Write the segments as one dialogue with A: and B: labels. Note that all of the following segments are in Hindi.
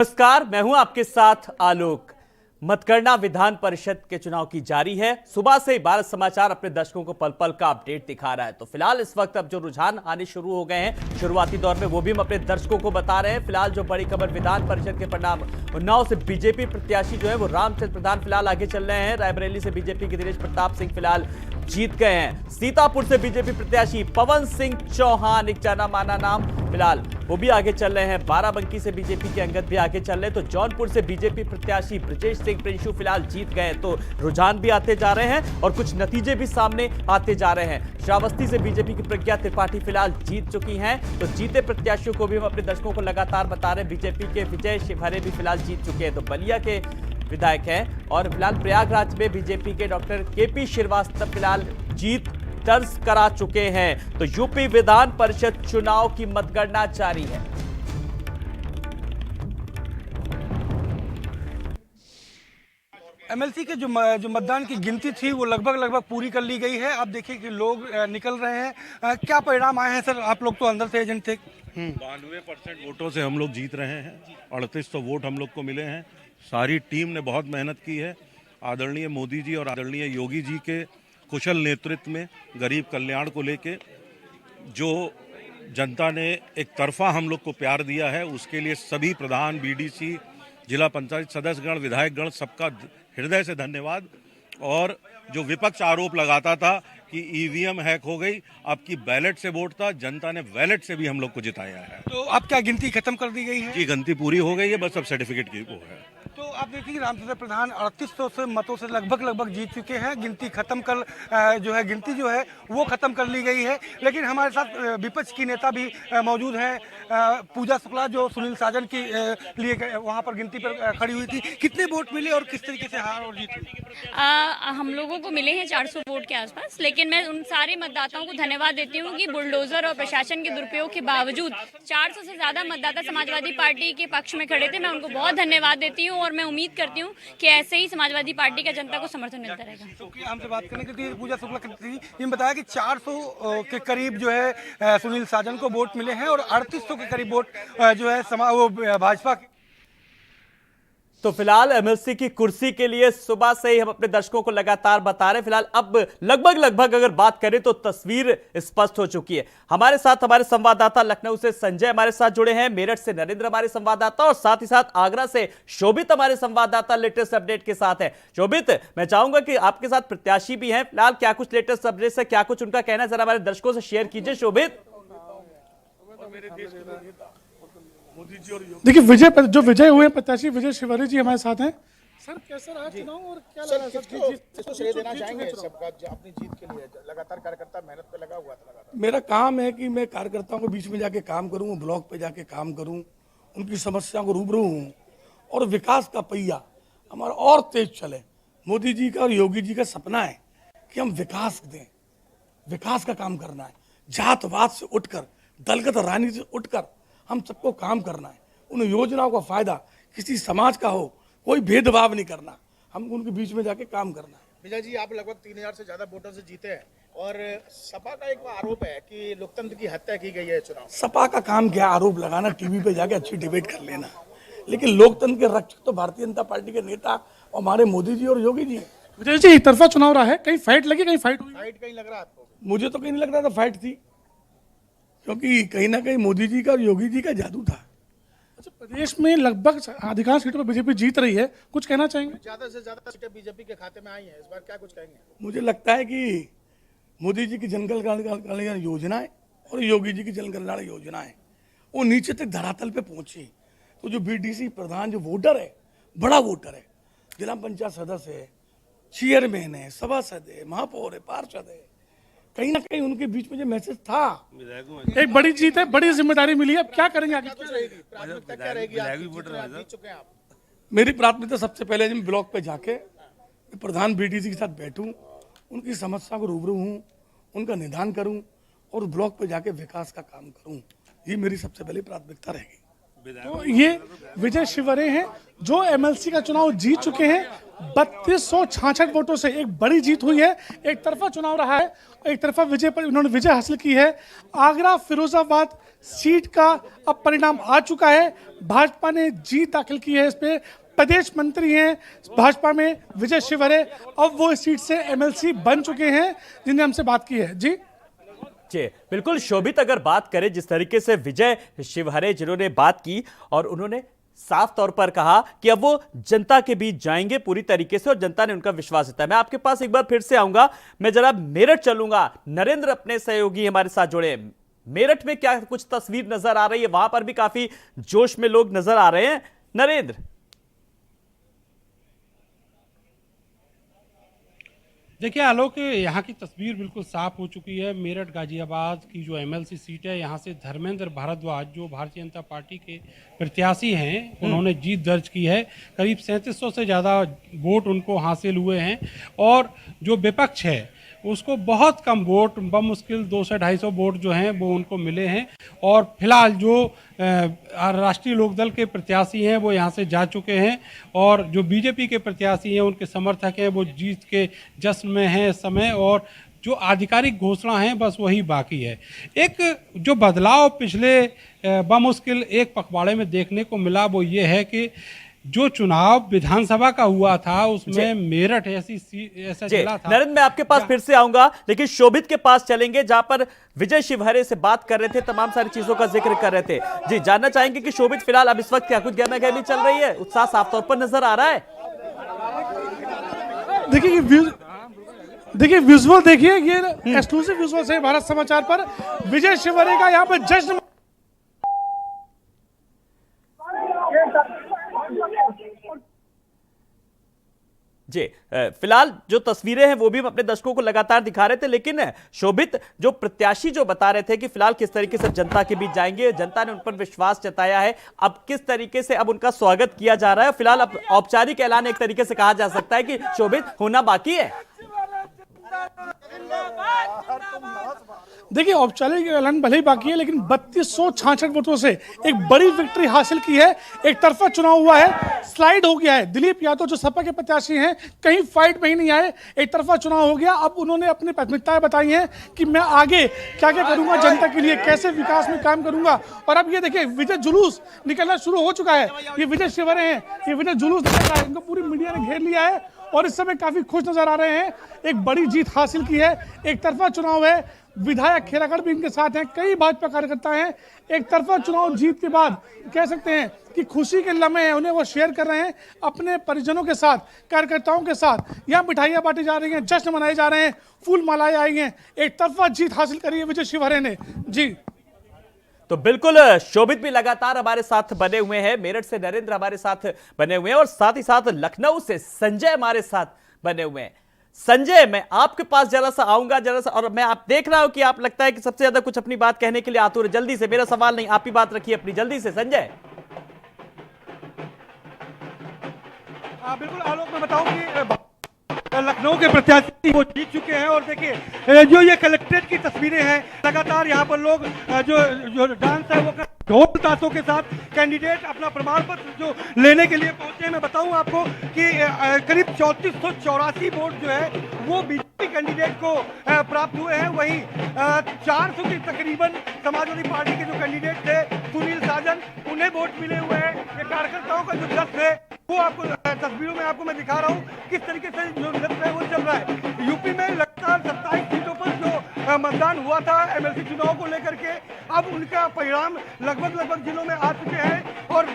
A: नमस्कार, मैं हूं आपके साथ आलोक। मतगणना विधान परिषद के चुनाव की जारी है। सुबह से भारत समाचार अपने दर्शकों को पल पल का अपडेट दिखा रहा है। तो फिलहाल इस वक्त अब जो रुझान आने शुरू हो गए हैं शुरुआती दौर में, वो भी हम अपने दर्शकों को बता रहे हैं। फिलहाल जो बड़ी खबर विधान परिषद के परिणाम, उन्नाव से बीजेपी प्रत्याशी जो है वो रामचंद्र प्रधान फिलहाल आगे चल रहे हैं। रायबरेली से बीजेपी के दिनेश प्रताप सिंह फिलहाल जीत गए हैं। सीतापुर से बीजेपी प्रत्याशी पवन सिंह चौहान, एक जाना माना नाम, फिलहाल वो भी आगे चल रहे हैं। बाराबंकी से बीजेपी के अंगद भी आगे चल रहे हैं। तो जौनपुर से बीजेपी प्रत्याशी ब्रजेश सिंह प्रिंशु फिलहाल जीत गए। तो रुझान भी आते जा रहे हैं और कुछ नतीजे भी सामने आते जा रहे हैं। श्रावस्ती से बीजेपी की प्रज्ञा त्रिपाठी फिलहाल जीत चुकी हैं। तो जीते प्रत्याशियों को भी हम अपने दर्शकों को लगातार बता रहे हैं। बीजेपी के विजय शिवहरे भी फिलहाल जीत चुके हैं। तो बलिया के विधायक हैं और फिलहाल प्रयागराज में बीजेपी के डॉक्टर केपी श्रीवास्तव फिलहाल जीत दर्ज करा चुके हैं। तो यूपी विधान परिषद चुनाव की मतगणना जारी है।
B: एमएलसी के जो मतदान की गिनती थी वो लगभग पूरी कर ली गई है। आप देखिए कि लोग निकल रहे हैं। क्या परिणाम आए हैं सर? आप लोग तो अंदर से एजेंट थे।
C: 92% वोटों से हम लोग जीत रहे हैं। 3800 वोट हम लोग को मिले हैं। सारी टीम ने बहुत मेहनत की है। आदरणीय मोदी जी और आदरणीय योगी जी के कुशल नेतृत्व में गरीब कल्याण को लेके जो जनता ने एक तरफा हम लोग को प्यार दिया है, उसके लिए सभी प्रधान, बीडीसी, जिला पंचायत सदस्यगण, विधायकगण, सबका हृदय से धन्यवाद। और जो विपक्ष आरोप लगाता था कि ईवीएम हैक हो गई, अब की बैलेट से वोट था, जनता ने बैलेट से भी हम लोग को जिताया है।
B: तो अब क्या गिनती खत्म कर दी गई है?
C: जी, गिनती पूरी हो गई है, बस अब सर्टिफिकेट की वो है।
B: तो आप देखिए रामचंद्र प्रधान 3800 से मतों से लगभग जीत चुके हैं। गिनती खत्म कर गिनती जो है वो खत्म कर ली गई है। लेकिन हमारे साथ विपक्ष की नेता भी मौजूद हैं, पूजा शुक्ला, जो सुनील साजन के लिए वहां पर गिनती पर खड़ी हुई थी। कितने वोट मिले और किस तरीके से हार और जीत हुई?
D: हम लोगों को मिले हैं 400 वोट के आसपास। लेकिन मैं उन सारे मतदाताओं को धन्यवाद देती हूँ कि बुलडोजर और प्रशासन के दुरुपयोग के बावजूद 400 से ज्यादा मतदाता समाजवादी पार्टी के पक्ष में खड़े थे। मैं उनको बहुत धन्यवाद देती हूँ और मैं उम्मीद करती हूँ कि ऐसे ही समाजवादी पार्टी का जनता को समर्थन मिलता रहेगा।
B: क्योंकि हमसे बात करने के लिए पूजा शुक्ला ने बताया कि 400 के करीब जो है सुनील साजन को वोट मिले हैं और 3800 के करीब वोट जो है वो भाजपा।
A: तो फिलहाल एमएलसी की कुर्सी के लिए सुबह से ही हम अपने दर्शकों को लगातार बता रहे हैं। फिलहाल अब लगभग अगर बात करें तो तस्वीर स्पष्ट हो चुकी है। हमारे साथ हमारे संवाददाता लखनऊ से संजय हमारे साथ जुड़े हैं, मेरठ से नरेंद्र हमारे संवाददाता, और साथ ही साथ आगरा से शोभित हमारे संवाददाता लेटेस्ट अपडेट के साथ है। शोभित, मैं चाहूंगा कि आपके साथ प्रत्याशी भी हैं, फिलहाल क्या कुछ लेटेस्ट अपडेट है, क्या कुछ उनका कहना है, जरा हमारे दर्शकों से शेयर कीजिए। शोभित,
E: देखिए जो विजय हुए प्रत्याशी विजय शिवहरे जी हमारे साथ हैं। सर, कैसा रहा चुनाव और क्या लगा?
F: किसको श्रेय देना चाहेंगे सबका अपनी जीत के लिए? लगातार कार्यकर्ता मेहनत पे लगा हुआ था।
E: मेरा काम है कि मैं कार्यकर्ताओं के बीच में जाके काम करूं, ब्लॉक पे जाके काम करूं, उनकी समस्याओं को रूबरू हूं और विकास का पहिया हमारा और तेज चले। मोदी जी का और योगी जी का सपना है कि हम विकास दें, विकास का काम करना है। जातवाद से उठकर, दलगत राजनीति से उठकर हम सबको काम करना है। उन योजनाओं का फायदा किसी समाज का हो, कोई भेदभाव नहीं करना, हम उनके बीच में जाके काम करना है।
F: विजय जी, आप लगभग 3000 से ज्यादा वोटों से जीते हैं और सपा का एक आरोप है कि लोकतंत्र की हत्या की गई है चुनाव।
E: सपा का काम क्या आरोप लगाना, टीवी पे जाके अच्छी डिबेट कर लेना, लेकिन लोकतंत्र के रक्षक तो भारतीय जनता पार्टी के नेता और हमारे मोदी जी और योगी जी।
G: विजय जी, एक तरफा चुनाव रहा है, कहीं फाइट लगी, कहीं फाइट हुई?
F: फाइट कहीं लग रहा है आपको?
E: मुझे तो कहीं नहीं लग रहा था फाइट थी, क्योंकि कहीं ना कहीं मोदी जी का और योगी जी का जादू था।
G: अच्छा, प्रदेश में लगभग अधिकांश सीटों पर बीजेपी जीत रही है, कुछ कहना चाहेंगे?
F: ज्यादा से ज्यादा सीटें बीजेपी के खाते में आई हैं, इस बार क्या कुछ कहेंगे?
E: मुझे लगता है कि मोदी जी की जन कल्याण योजनाएं और योगी जी की जन कल्याण योजनाएं वो नीचे तक धरातल पे पहुंची। तो जो बीडीसी प्रधान, जो वोटर है, बड़ा वोटर है, जिला पंचायत सदस्य है, चेयरमैन है, सभासद है, महापौर है, पार्षद है, कहीं ना कहीं उनके बीच में जो मैसेज था।
G: एक बड़ी जीत है, बड़ी जिम्मेदारी मिली है, अब क्या करेंगे आगे?
F: प्राथमिकता क्या रहेगी? जीत चुके हैं आप।
E: मेरी प्राथमिकता सबसे पहले मैं ब्लॉक पे जाके प्रधान बीडीसी के साथ बैठूं, उनकी समस्या को रूबरू हूं, उनका निदान करूं और ब्लॉक पे जाके विकास का काम करूं। ये मेरी सबसे पहली प्राथमिकता रहेगी।
G: तो ये विजय शिवहरे हैं जो एमएलसी का चुनाव जीत चुके हैं। 3266 वोटों से एक बड़ी जीत हुई है। एक तरफा चुनाव रहा है, एक तरफा विजय पर उन्होंने विजय हासिल की है। आगरा, फिरोजाबाद, सीट का अब परिणाम आ चुका है। भाजपा ने जीत दाखिल की है। इस पे प्रदेश मंत्री हैं भाजपा में विजय शिवहरे, अब वो इस सीट से एमएलसी बन चुके हैं जिन्हें हमसे बात की है। जी
A: जी बिल्कुल शोभित, अगर बात करें जिस तरीके से विजय शिवहरे जिन्होंने बात की और उन्होंने साफ तौर पर कहा कि अब वो जनता के बीच जाएंगे पूरी तरीके से और जनता ने उनका विश्वास जताया। मैं आपके पास एक बार फिर से आऊंगा, मैं जरा मेरठ चलूंगा। नरेंद्र अपने सहयोगी हमारे साथ जुड़े। मेरठ में क्या कुछ तस्वीर नजर आ रही है? वहां पर भी काफी जोश में लोग नजर आ रहे हैं। नरेंद्र,
H: देखिए आलोक, यहाँ की तस्वीर बिल्कुल साफ हो चुकी है। मेरठ गाजियाबाद की जो एमएलसी सीट है, यहाँ से धर्मेंद्र भारद्वाज जो भारतीय जनता पार्टी के प्रत्याशी हैं, उन्होंने जीत दर्ज की है। करीब 3700 से ज़्यादा वोट उनको हासिल हुए हैं और जो विपक्ष है उसको बहुत कम वोट, बमुश्किल 200-250 वोट जो हैं वो उनको मिले हैं। और फिलहाल जो राष्ट्रीय लोकदल के प्रत्याशी हैं वो यहाँ से जा चुके हैं और जो बीजेपी के प्रत्याशी हैं उनके समर्थक हैं वो जीत के जश्न में हैं इस समय। और जो आधिकारिक घोषणा है बस वही बाकी है। एक जो बदलाव पिछले बमुश्किल एक पखवाड़े में देखने को मिला वो ये है कि जो चुनाव विधानसभा का हुआ था उसमें मेरठ ऐसा जिला था।
A: नरेंद्र, मैं आपके पास फिर से आऊंगा, लेकिन शोभित के पास चलेंगे जहां पर विजय शिवहरे से बात कर रहे थे, तमाम सारी चीजों का जिक्र कर रहे थे। जी, जानना चाहेंगे कि शोभित फिलहाल अब इस वक्त क्या कुछ गहमा-गहमी चल रही है? उत्साह साफ तौर पर नजर आ रहा है।
G: देखिए विजुअल देखिए, ये एक्सक्लूसिव विजुअल है भारत समाचार पर। विजय शिवहरे का यहाँ पर जश्न।
A: जी, फिलहाल जो तस्वीरें हैं वो भी हम अपने दर्शकों को लगातार दिखा रहे थे, लेकिन शोभित जो प्रत्याशी जो बता रहे थे कि फिलहाल किस तरीके से जनता के बीच जाएंगे, जनता ने उन पर विश्वास जताया है, अब किस तरीके से अब उनका स्वागत किया जा रहा है। फिलहाल अब औपचारिक ऐलान एक तरीके से कहा जा सकता है कि शोभित होना बाकी है।
G: देखिए औपचारिक ऐलान भले ही बाकी है, लेकिन 3266 वोटों से एक बड़ी विक्ट्री हासिल की है। एक तरफा चुनाव हुआ है, स्लाइड हो गया है। दिलीप यादव जो सपा के प्रत्याशी हैं कहीं फाइट में ही नहीं आए, एक तरफा चुनाव हो गया। अब उन्होंने अपनी प्राथमिकताएं बताई हैं कि मैं आगे क्या क्या करूंगा जनता के लिए, कैसे विकास में काम करूंगा। और अब ये देखिए विजय जुलूस निकलना शुरू हो चुका है। ये विजय शिवहरे हैं, ये विजय जुलूस निकल रहा है, इनको पूरी मीडिया ने घेर लिया है और इस समय काफी खुश नजर आ रहे हैं। एक बड़ी जीत हासिल की है, एक तरफा चुनाव है। विधायक खेरागढ़ भी इनके साथ हैं, कई भाजपा कार्यकर्ता हैं। एक तरफा चुनाव जीत के बाद कह सकते हैं कि खुशी के लम्हे हैं, उन्हें वो शेयर कर रहे हैं अपने परिजनों के साथ, कार्यकर्ताओं के साथ। यहाँ मिठाइयाँ बांटी जा रही हैं, जश्न मनाए जा रहे हैं, फूल मालाएं आई हैं। एक तरफा जीत हासिल करी है विजय शिवहरे ने। जी
A: तो बिल्कुल शोभित भी लगातार हमारे साथ बने हुए हैं। मेरठ से नरेंद्र हमारे साथ बने हुए हैं और साथ ही साथ लखनऊ से संजय हमारे साथ बने हुए हैं। संजय, मैं आपके पास जरा सा आऊंगा, जरा सा, और मैं आप देख रहा हूं कि आप लगता है कि सबसे ज्यादा कुछ अपनी बात कहने के लिए आतुर है। जल्दी से, मेरा सवाल नहीं, आप ही बात रखिए अपनी, जल्दी से संजय।
B: बिल्कुल आलोक, मैं बताऊं कि लखनऊ के प्रत्याशी वो जीत चुके हैं। और देखिए जो ये कलेक्ट्रेट की तस्वीरें हैं, लगातार यहाँ पर लोग जो डांस है वो ढोल ताशों के साथ कैंडिडेट अपना प्रमाण पत्र जो लेने के लिए पहुंचे हैं। मैं बताऊं आपको कि करीब 3484 वोट जो है वो बीजेपी कैंडिडेट को प्राप्त हुए हैं। वहीं 400 के तकरीबन समाजवादी पार्टी के जो कैंडिडेट थे सुनील साजन, उन्हें वोट मिले हुए हैं। ये कार्यकर्ताओं का जो जश्न है वो आपको तस्वीरों में आपको मैं दिखा रहा हूँ किस तरीके से जो जश्न है वो चल रहा है। यूपी में लगातार 27 सीटों पर जो मतदान हुआ था एमएलसी चुनाव को लेकर के, अब उनका परिणाम लगभग जिलों में आ चुके हैं और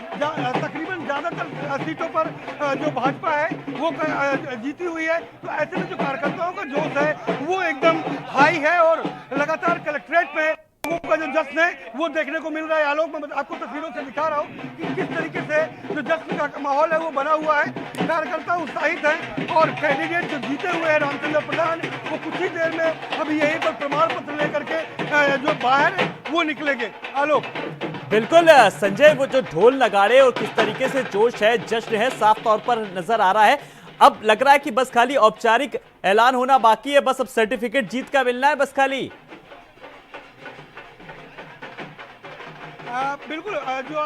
B: तकरीबन ज्यादातर सीटों पर जो भाजपा है वो जीती हुई है। तो ऐसे में जो कार्यकर्ताओं का जोश है वो एकदम हाई है और लगातार कलेक्ट्रेट पे का जो जश्न है वो देखने को मिल रहा है। आलोक, मैं आपको तस्वीरों से दिखा रहा हूँ कि किस तरीके से जो जश्न का माहौल है वो बना हुआ है। कार्यकर्ता उत्साहित हैं और कैंडिडेट जो जीते हुए हैं रामचंद्र प्रधान, वो कुछ ही देर में अभी यहीं पर प्रमाण पत्र लेकर के जो बाहर है वो निकलेंगे। आलोक,
A: बिल्कुल संजय, वो जो ढोल नगाड़े और किस तरीके से जोश है, जश्न है, साफ तौर पर नजर आ रहा है। अब लग रहा है कि बस खाली औपचारिक ऐलान होना बाकी है, बस अब सर्टिफिकेट जीत का मिलना है बस खाली।
B: बिल्कुल, जो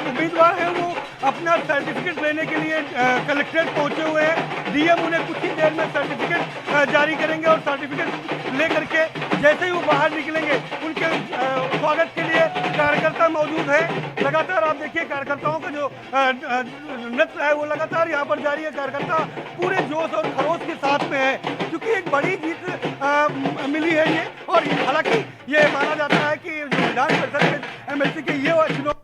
B: उम्मीदवार हैं वो अपना सर्टिफिकेट लेने के लिए कलेक्ट्रेट पहुंचे हुए हैं। डीएम उन्हें कुछ ही देर में सर्टिफिकेट जारी करेंगे और सर्टिफिकेट लेकर के जैसे ही वो बाहर निकलेंगे उनके स्वागत के लिए कार्यकर्ता मौजूद है। लगातार आप देखिए कार्यकर्ताओं का जो नृत्य है वो लगातार यहाँ पर जारी है। कार्यकर्ता पूरे जोश और खरोश के साथ में है, क्योंकि एक बड़ी जीत मिली है ये। और हालांकि ये माना जाता है कि जो विधान परिषद के एमएलसी के ये चुनाव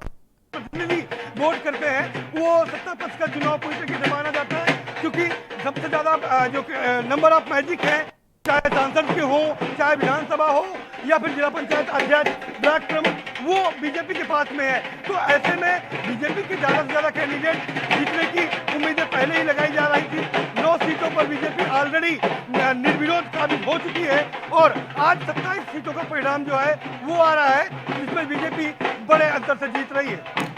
B: प्रतिनिधि वोट करते हैं, वो सत्ता पक्ष का चुनाव पूरी तरीके से माना जाता है, क्योंकि सबसे ज्यादा जो नंबर ऑफ मैजिक है, चाहे सांसद के हो, चाहे विधानसभा हो, या फिर जिला पंचायत अध्यक्ष, ब्लॉक प्रमुख, वो बीजेपी के पास में है। तो ऐसे में बीजेपी के ज्यादा से ज्यादा कैंडिडेट जीतने की उम्मीदें पहले ही लगाई जा रही थी। 9 सीटों पर बीजेपी ऑलरेडी निर्विरोध काबिज हो चुकी है, और आज 27 सीटों का परिणाम जो है वो आ रहा है, जिसमें बीजेपी बड़े अंतर से जीत रही है।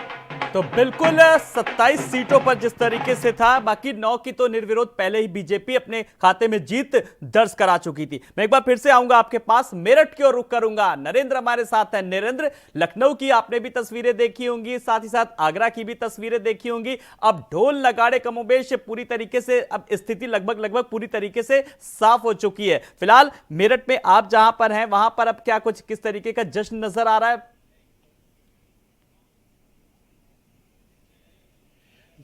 A: तो बिल्कुल 27 सीटों पर जिस तरीके से था, बाकी 9 की तो निर्विरोध पहले ही बीजेपी अपने खाते में जीत दर्ज करा चुकी थी। मैं एक बार फिर से आऊंगा आपके पास, मेरठ की ओर रुख करूंगा। नरेंद्र हमारे साथ है। नरेंद्र, लखनऊ की आपने भी तस्वीरें देखी होंगी, साथ ही साथ आगरा की भी तस्वीरें देखी होंगी। अब ढोल नगाड़े कमोबेश पूरी तरीके से, अब स्थिति लगभग पूरी तरीके से साफ हो चुकी है। फिलहाल मेरठ में आप जहां पर हैं, वहां पर अब क्या कुछ किस तरीके का जश्न नजर आ रहा है?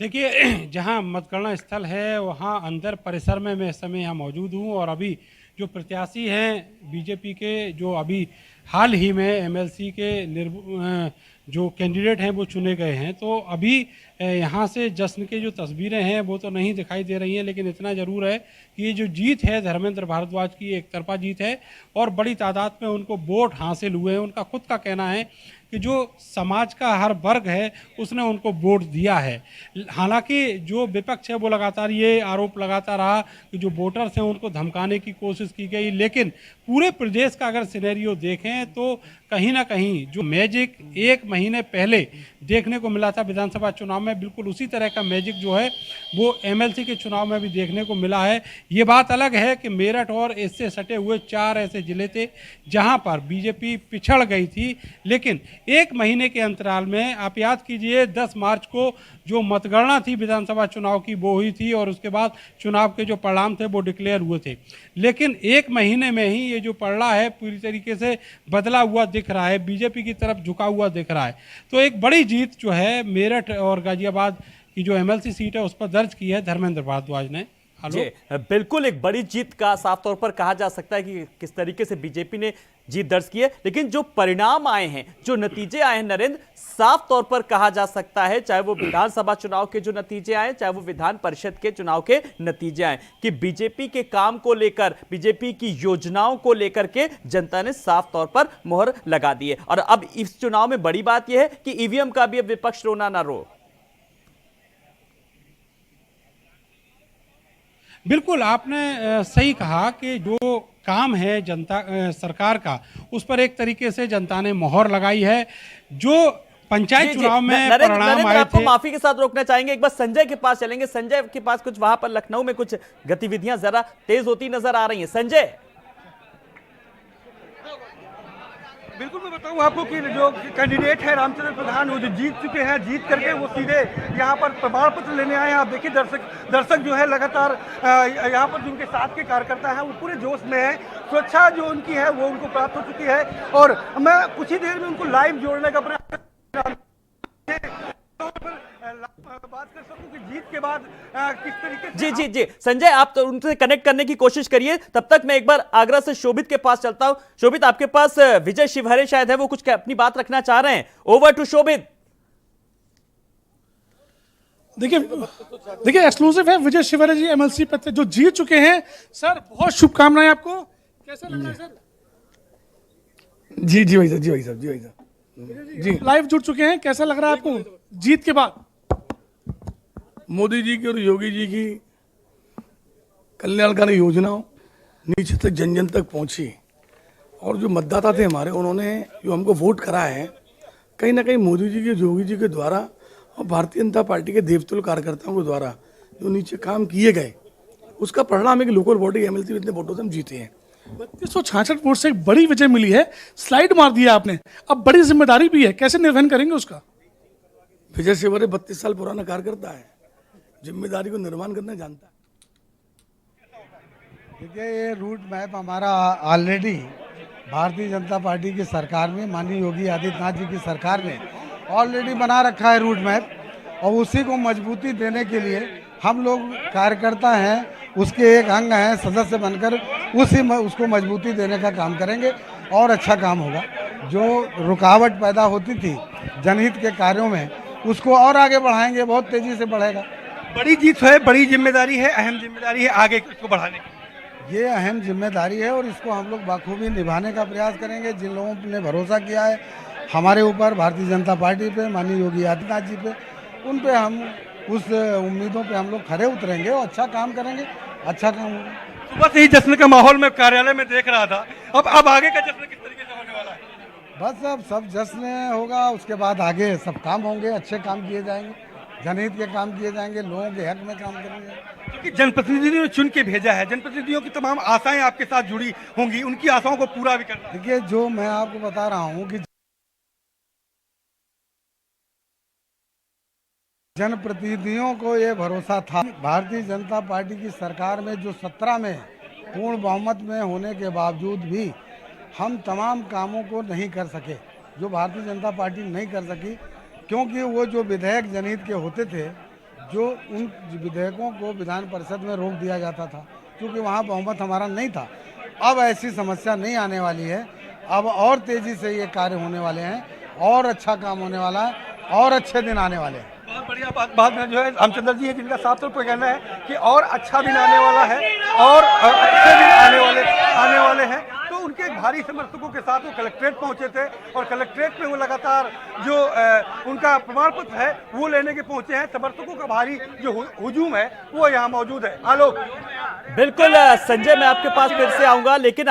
H: देखिए, जहां मतगणना स्थल है वहां अंदर परिसर में मैं इस समय यहाँ मौजूद हूँ, और अभी जो प्रत्याशी हैं बीजेपी के, जो अभी हाल ही में एमएलसी के जो कैंडिडेट हैं वो चुने गए हैं, तो अभी यहाँ से जश्न के जो तस्वीरें हैं वो तो नहीं दिखाई दे रही हैं, लेकिन इतना ज़रूर है कि ये जो जीत है धर्मेंद्र भारद्वाज की, एक तरफा जीत है, और बड़ी तादाद में उनको वोट हासिल हुए हैं। उनका खुद का कहना है कि जो समाज का हर वर्ग है उसने उनको वोट दिया है। हालांकि जो विपक्ष है वो लगातार ये आरोप लगाता रहा कि जो वोटर्स हैं उनको धमकाने की कोशिश की गई, लेकिन पूरे प्रदेश का अगर सिनेरियो देखें तो कहीं ना कहीं जो मैजिक 1 महीने पहले देखने को मिला था विधानसभा चुनाव में, बिल्कुल उसी तरह का मैजिक जो है वो एमएलसी के चुनाव में भी देखने को मिला है। ये बात अलग है कि मेरठ और इससे सटे हुए 4 ऐसे जिले थे जहां पर बीजेपी पिछड़ गई थी, लेकिन 1 महीने के अंतराल में आप याद कीजिए 10 मार्च को जो मतगणना थी विधानसभा चुनाव की वो हुई थी, और उसके बाद चुनाव के जो परिणाम थे वो डिक्लेयर हुए थे, लेकिन 1 महीने में ही ये जो पलड़ा है पूरी तरीके से बदला हुआ दिख रहा है, बीजेपी की तरफ झुका हुआ दिख रहा है। तो एक बड़ी जीत जो है मेरठ और गाजियाबाद की जो एमएलसी सीट है उस पर दर्ज की है धर्मेंद्र भारद्वाज ने।
A: जी, बिल्कुल एक बड़ी जीत का साफ तौर पर कहा जा सकता है कि किस तरीके से बीजेपी ने जीत दर्ज की है, लेकिन जो परिणाम आए हैं, जो नतीजे आए हैं नरेंद्र, साफ तौर पर कहा जा सकता है, चाहे वो विधानसभा चुनाव के जो नतीजे आए, चाहे वो विधान परिषद के चुनाव के नतीजे आए, कि बीजेपी के काम को लेकर, बीजेपी की योजनाओं को लेकर के जनता ने साफ तौर पर मोहर लगा दी है। और अब इस चुनाव में बड़ी बात यह है कि ईवीएम का भी अब विपक्ष रोना ना रो।
H: बिल्कुल आपने सही कहा कि जो काम है जनता सरकार का, उस पर एक तरीके से जनता ने मोहर लगाई है। जो पंचायत चुनाव में परिणाम आए
A: आपको
H: थे,
A: माफी के साथ रोकना चाहेंगे, एक बार संजय के पास चलेंगे। संजय के पास कुछ वहां पर लखनऊ में कुछ गतिविधियां जरा तेज होती नजर आ रही हैं। संजय,
B: बिल्कुल मैं बताऊं आपको कि जो कैंडिडेट है रामचंद्र प्रधान, वो जो जीत चुके हैं, जीत करके वो सीधे यहाँ पर प्रमाण पत्र लेने आए हैं। आप देखिए दर्शक जो है लगातार यहाँ पर जो उनके साथ के कार्यकर्ता हैं वो पूरे जोश में है। सुरक्षा जो उनकी है वो उनको प्राप्त हो चुकी है, और मैं कुछ ही देर में उनको लाइव जोड़ने का प्रयास बात कर सकूं कि जीत के बाद किस तरीके से
A: जी संजय, आप तो उनसे कनेक्ट करने की कोशिश करिए। तब तक मैं एक बार आगरा से शोभित के पास चलता हूं। शोभित, आपके पास विजय शिवहरे शायद है, वो कुछ अपनी बात रखना चाह रहे हैं। ओवर टू शोभित।
G: देखिए एक्सक्लूसिव है विजय शिवहरे जी एमएलसी पद जो जीत चुके हैं। सर बहुत शुभकामनाएं आपको, कैसा लग रहा है सर?
E: जी भाई साहब जी
G: लाइव जुड़ चुके हैं, कैसा लग रहा है आपको जीत के बाद?
E: मोदी जी की और योगी जी की कल्याणकारी योजनाओं नीचे तक जन जन तक पहुंची, और जो मतदाता थे हमारे, उन्होंने जो हमको वोट करा है, कहीं ना कहीं मोदी जी के, योगी जी के द्वारा और भारतीय जनता पार्टी के देवतुल्य कार्यकर्ताओं के द्वारा जो नीचे काम किए गए, उसका परिणाम है कि लोकल बॉडी एमएलसी इतने वोटों से हम जीते हैं।
G: 3266 वोट से एक बड़ी विजय मिली है, स्लाइड मार दिया आपने, अब बड़ी जिम्मेदारी भी है, कैसे निर्वहन करेंगे उसका?
E: विजय शिवहरे 32 साल पुराना कार्यकर्ता है, जिम्मेदारी को निर्वहन करना जानता है।
I: देखिए ये रूट मैप हमारा ऑलरेडी भारतीय जनता पार्टी की सरकार में माननीय योगी आदित्यनाथ जी की सरकार ने ऑलरेडी बना रखा है रूट मैप, और उसी को मजबूती देने के लिए हम लोग कार्यकर्ता हैं, उसके एक अंग हैं, सदस्य बनकर उसको मजबूती देने का काम करेंगे और अच्छा काम होगा। जो रुकावट पैदा होती थी जनहित के कार्यों में, उसको और आगे बढ़ाएंगे, बहुत तेजी से बढ़ेगा।
B: बड़ी जीत है, बड़ी जिम्मेदारी है, अहम जिम्मेदारी है आगे इसको बढ़ाने की।
I: ये अहम जिम्मेदारी है और इसको हम लोग बाखूबी निभाने का प्रयास करेंगे। जिन लोगों ने भरोसा किया है हमारे ऊपर, भारतीय जनता पार्टी पे, माननीय योगी आदित्यनाथ जी पे, उन पे हम उस उम्मीदों पे हम लोग खरे उतरेंगे और अच्छा काम करेंगे, अच्छा काम होगा।
B: सुबह से ही जश्न का माहौल मैं कार्यालय में देख रहा था, अब आगे का जश्न किस तरीके से होने वाला है?
I: बस अब सब जश्न होगा, उसके बाद आगे सब काम होंगे, अच्छे काम किए जाएंगे, जनहित के काम किए जाएंगे, लोगों के हक में काम करेंगे।
B: क्योंकि जनप्रतिनिधियों ने चुन के भेजा है, जनप्रतिनिधियों की तमाम आशाएं आपके साथ जुड़ी होंगी, उनकी आशाओं को पूरा भी करना।
I: देखिए, जो मैं आपको बता रहा हूँ कि जनप्रतिनिधियों को ये भरोसा था, भारतीय जनता पार्टी की सरकार में जो 17 में पूर्ण बहुमत में होने के बावजूद भी हम तमाम कामों को नहीं कर सके, जो भारतीय जनता पार्टी नहीं कर सकी, क्योंकि वो जो विधेयक जनहित के होते थे, जो उन विधेयकों को विधान परिषद में रोक दिया जाता था, क्योंकि वहाँ बहुमत हमारा नहीं था। अब ऐसी समस्या नहीं आने वाली है, अब और तेज़ी से ये कार्य होने वाले हैं, और अच्छा काम होने वाला है, और अच्छे दिन आने वाले हैं।
B: बहुत बढ़िया बात में जो है रामचंद्र जी है, जिनका साफ तौर पर कहना है कि और अच्छा दिन आने वाला है और अच्छे दिन आने वाले हैं। तो उनके एक भारी समर्थकों के साथ वो कलेक्ट्रेट पहुंचे थे और कलेक्ट्रेट में वो लगातार जो उनका प्रमाण पत्र है वो लेने के पहुंचे हैं। समर्थकों का भारी जो हुजूम है वो यहाँ मौजूद है। आलोक,
A: बिल्कुल संजय, मैं आपके पास फिर से आऊंगा, लेकिन